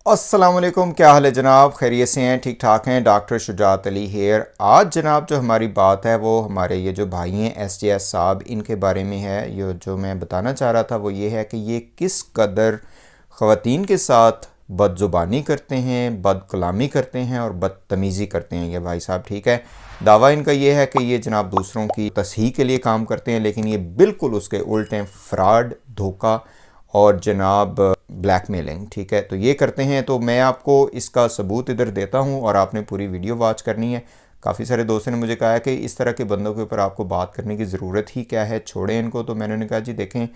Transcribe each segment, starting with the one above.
अस्सलाम वालेकुम, क्या हाल है जनाब? खैरियत से हैं? ठीक ठाक हैं? Doctor Shujat Ali here. आज जनाब जो हमारी बात है वो हमारे ये जो भाई हैं SJS साहब, इनके बारे में है। ये जो मैं बताना चाह रहा था वो ये है कि ये किस कदर ख़वातीन के साथ बदज़ुबानी करते हैं, बदकलामी करते हैं और बदतमीज़ी करते हैं ये भाई साहब। ठीक है, दावा इनका ये है कि ये जनाब दूसरों की तस्हीह के लिए काम करते हैं, लेकिन ये बिल्कुल उसके उल्ट हैं। फ़्रॉड, धोखा और जनाब ब्लैकमेलिंग, ठीक है, तो ये करते हैं। तो मैं आपको इसका सबूत इधर देता हूँ और आपने पूरी वीडियो वॉच करनी है। काफ़ी सारे दोस्तों ने मुझे कहा है कि इस तरह के बंदों के ऊपर आपको बात करने की ज़रूरत ही क्या है, छोड़ें इनको। तो मैंने कहा जी देखें,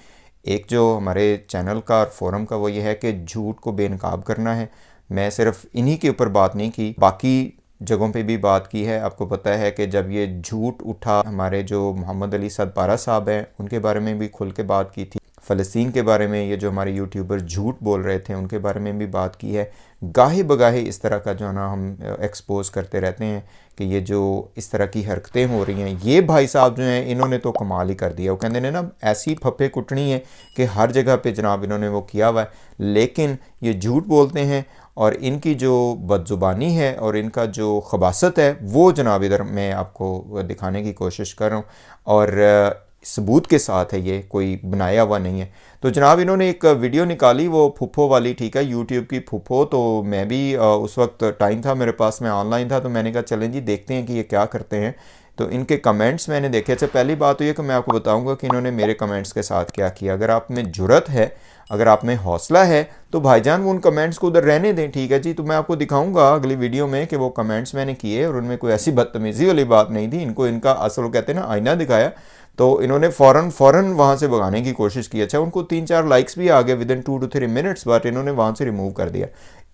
एक जो हमारे चैनल का और फोरम का वो ये है कि झूठ को बेनकाब करना है। मैं सिर्फ इन्हीं के ऊपर बात नहीं की, बाकी जगहों पे भी बात की है। आपको पता है कि जब ये झूठ उठा, हमारे जो मोहम्मद अली सदपारा साहब हैं उनके बारे में भी खुल के बात की थी। फ़लस्तीन के बारे में ये जो हमारे यूट्यूबर झूठ बोल रहे थे उनके बारे में भी बात की है। गाहे बगाहे इस तरह का जो है ना हम एक्सपोज करते रहते हैं कि ये जो इस तरह की हरकतें हो रही हैं। ये भाई साहब जो हैं इन्होंने तो कमाल ही कर दिया। वो कहते हैं ना, ऐसी फप्पे कुटनी है कि हर जगह पे जनाब इन्होंने वो किया हुआ है, लेकिन ये झूठ बोलते हैं। और इनकी जो बदज़ुबानी है और इनका जो खबासत है वो जनाब इधर मैं आपको दिखाने की कोशिश कर रहा हूँ, और सबूत के साथ है, ये कोई बनाया हुआ नहीं है। तो जनाब इन्होंने एक वीडियो निकाली, वो फुफो वाली, ठीक है, यूट्यूब की फुफो। तो मैं भी उस वक्त टाइम था मेरे पास, मैं ऑनलाइन था, तो मैंने कहा चलें जी देखते हैं कि ये क्या करते हैं। तो इनके कमेंट्स मैंने देखे। अच्छा, पहली बात तो ये कि मैं आपको बताऊंगा कि इन्होंने मेरे कमेंट्स के साथ क्या किया। अगर आप में जुर्रत है, अगर आप में हौसला है, तो भाईजान वो उन कमेंट्स को उधर रहने दें, ठीक है जी। तो मैं आपको दिखाऊंगा अगली वीडियो में कि वो कमेंट्स मैंने किए और उनमें कोई ऐसी बदतमीज़ी वाली बात नहीं थी। इनको इनका असल कहते हैं ना आईना दिखाया, तो इन्होंने फ़ौरन वहाँ से भगाने की कोशिश की। अच्छा, उनको 3-4 लाइक्स भी आ गए with in 2 to 3 minutes, but इन्होंने वहाँ से रिमूव कर दिया।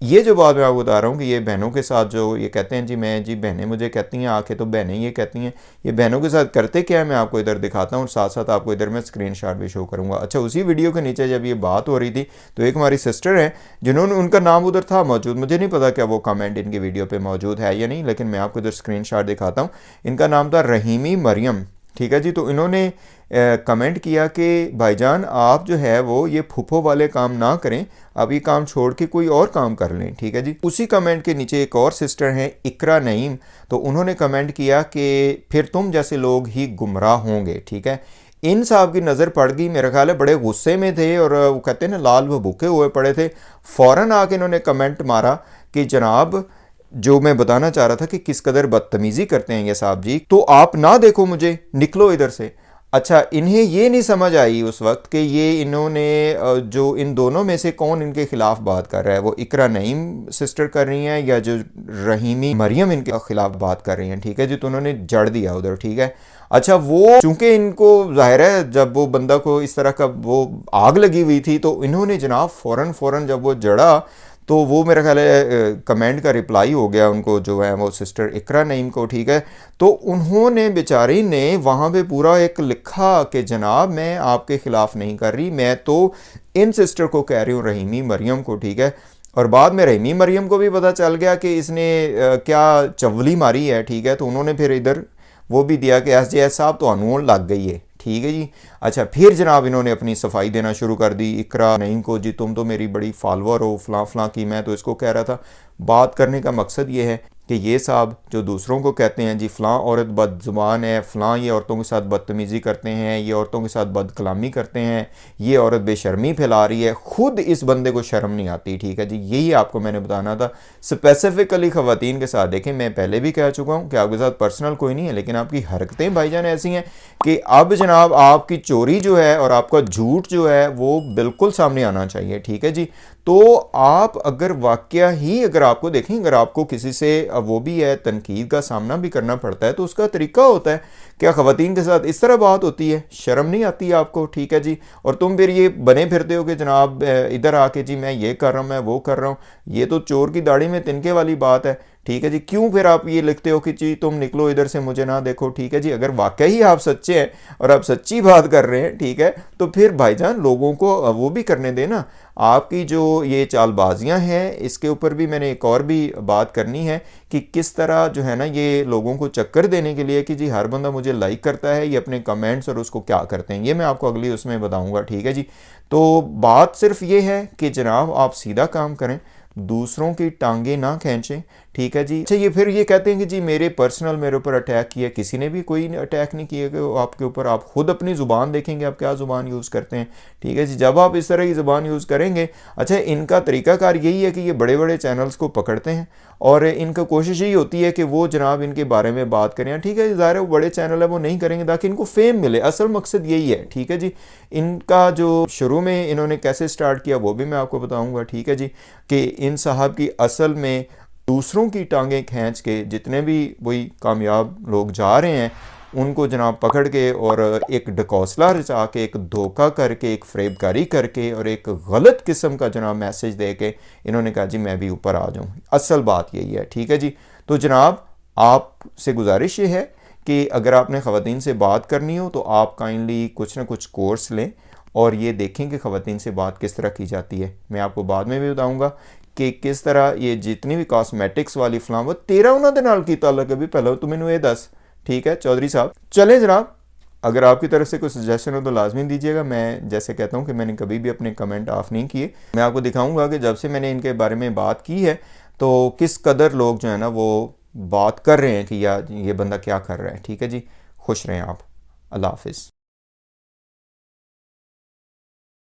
ये जो बात मैं आपको बता रहा हूँ कि ये बहनों के साथ जो ये कहते हैं जी, मैं जी बहनें मुझे कहती हैं आके, तो बहनें ये कहती हैं, ये बहनों के साथ करते क्या है मैं आपको इधर दिखाता हूँ, साथ साथ आपको इधर मैं स्क्रीनशॉट भी शो करूँगा। अच्छा, उसी वीडियो के नीचे जब ये बात हो रही थी तो एक हमारी सिस्टर हैं जिन्होंने, उनका नाम उधर था मौजूद, मुझे नहीं पता क्या वो कमेंट इनकी वीडियो पर मौजूद है या नहीं, लेकिन मैं आपको इधर स्क्रीनशॉट दिखाता हूँ। इनका नाम था रहीमी मरियम, ठीक है जी। तो इन्होंने कमेंट किया कि भाईजान आप जो है वो ये फूफो वाले काम ना करें, आप ये काम छोड़ के कोई और काम कर लें, ठीक है जी। उसी कमेंट के नीचे एक और सिस्टर हैं इकरा नईम, तो उन्होंने कमेंट किया कि फिर तुम जैसे लोग ही गुमराह होंगे, ठीक है। इन साहब की नज़र पड़ गई, मेरा ख्याल है बड़े गुस्से में थे और वो कहते हैं ना लाल व भूखे हुए पड़े थे। फ़ौरन आके इन्होंने कमेंट मारा कि जनाब जो मैं बताना चाह रहा था कि किस कदर बदतमीज़ी करते हैं ये साहब जी, तो आप ना देखो मुझे, निकलो इधर से। अच्छा, इन्हें ये नहीं समझ आई उस वक्त कि ये इन्होंने जो इन दोनों में से कौन इनके खिलाफ बात कर रहा है, वो इकरा नईम सिस्टर कर रही हैं या जो रहीमी मरियम इनके खिलाफ बात कर रही हैं, ठीक है जी। तो उन्होंने जड़ दिया उधर, ठीक है। अच्छा, वो चूंकि इनको जाहिर है जब वो बंदा को इस तरह का वो आग लगी हुई थी, तो इन्होंने जनाब फ़ौरन जब वो जड़ा, तो वो मेरा ख्याल है कमेंट का रिप्लाई हो गया उनको, जो है वो सिस्टर इकरा नईम को, ठीक है। तो उन्होंने बेचारी ने वहाँ पे पूरा एक लिखा कि जनाब मैं आपके ख़िलाफ़ नहीं कर रही, मैं तो इन सिस्टर को कह रही हूँ, रहीमी मरियम को, ठीक है। और बाद में रहीमी मरियम को भी पता चल गया कि इसने क्या चवली मारी है, ठीक है। तो उन्होंने फिर इधर वो भी दिया कि SJS साहब तो अनून लग गई है, ठीक है जी। अच्छा, फिर जनाब इन्होंने अपनी सफाई देना शुरू कर दी इकरा नईम को, जी तुम तो मेरी बड़ी फॉलोअर हो, फ़लाँ फ़लाँ की। मैं तो इसको कह रहा था, बात करने का मकसद ये है कि ये साहब जो दूसरों को कहते हैं जी फ़लाँ औरत बदज़ुबान है, फ़लाँ ये औरतों के साथ बदतमीज़ी करते हैं, ये औरतों के साथ बदकलामी करते हैं, ये औरत बेशर्मी फैला रही है, ख़ुद इस बंदे को शर्म नहीं आती, ठीक है जी। यही आपको मैंने बताना था स्पेसिफ़िकली ख़वातीन के साथ। देखें, मैं पहले भी कह चुका हूँ कि आपके साथ पर्सनल कोई नहीं है, लेकिन आपकी हरकतें भाईजान ऐसी हैं कि अब जनाब आपकी चोरी जो है और आपका झूठ जो है वो बिल्कुल सामने आना चाहिए, ठीक है जी। तो आप अगर वाकया ही, अगर आपको देखें, अगर आपको किसी से वो भी है तनकीद का सामना भी करना पड़ता है, तो उसका तरीका होता है। क्या ख़वातीन के साथ इस तरह बात होती है? शर्म नहीं आती आपको, ठीक है जी। और तुम फिर ये बने फिरते हो कि जनाब इधर आके जी मैं ये कर रहा हूँ, मैं वो कर रहा हूँ। ये तो चोर की दाढ़ी में तिनके वाली बात है, ठीक है जी। क्यों फिर आप ये लिखते हो कि जी तुम निकलो इधर से, मुझे ना देखो, ठीक है जी। अगर वाकई ही आप सच्चे हैं और आप सच्ची बात कर रहे हैं, ठीक है, तो फिर भाईजान लोगों को वो भी करने देना। आपकी जो ये चालबाजियां हैं, इसके ऊपर भी मैंने एक और भी बात करनी है कि किस तरह जो है ना ये लोगों को चक्कर देने के लिए कि जी हर बंदा मुझे लाइक करता है, ये अपने कमेंट्स और उसको क्या करते हैं, ये मैं आपको अगली उसमें बताऊंगा, ठीक है जी। तो बात सिर्फ ये है कि जनाब आप सीधा काम करें, दूसरों की टांगे ना खींचें, ठीक है जी। अच्छा, ये फिर ये कहते हैं कि जी मेरे पर्सनल मेरे ऊपर अटैक किया, किसी ने भी कोई अटैक नहीं किया कि आपके ऊपर। आप खुद अपनी ज़ुबान देखेंगे आप क्या ज़ुबान यूज़ करते हैं, ठीक है जी। जब आप इस तरह की ज़ुबान यूज़ करेंगे, अच्छा इनका तरीक़ाकार यही है कि ये बड़े बड़े चैनल्स को पकड़ते हैं और इनका कोशिश यही होती है कि वो जनाब इनके बारे में बात करें, ठीक है। ज़ाहिर है वो बड़े चैनल है वो नहीं करेंगे ताकि इनको फेम मिले, असल मकसद यही है, ठीक है जी। इनका जो शुरू में इन्होंने कैसे स्टार्ट किया वो भी मैं आपको बताऊंगा, ठीक है जी, कि इन साहब की असल में दूसरों की टांगें खींच के जितने भी वही कामयाब लोग जा रहे हैं उनको जनाब पकड़ के और एक ढकोसला रचा के, एक धोखा करके, एक फरेबकारी करके और एक गलत किस्म का जनाब मैसेज दे के इन्होंने कहा जी मैं भी ऊपर आ जाऊँ। असल बात यही है, ठीक है जी। तो जनाब आपसे गुजारिश ये है कि अगर आपने ख़वातीन से बात करनी हो तो आप काइंडली कुछ ना कुछ कोर्स लें और ये देखें कि ख़वातीन से बात किस तरह की जाती है। मैं आपको बाद में भी बताऊंगा कि किस तरह ये जितनी भी कॉस्मेटिक्स वाली फलाम वो तेरा उन्होंने नाल की ताल्लुक है भी पहले तो मैंने ये दस, ठीक है चौधरी साहब। चले जनाब, अगर आपकी तरफ से कोई सजेशन हो तो लाजमी दीजिएगा। मैं जैसे कहता हूँ कि मैंने कभी भी अपने कमेंट ऑफ नहीं किए। मैं आपको दिखाऊंगा कि जब से मैंने इनके बारे में बात की है तो किस कदर लोग जो है ना वो बात कर रहे हैं कि यार ये बंदा क्या कर रहा है, ठीक है जी। खुश रहें आप, अल्लाह हाफिज़।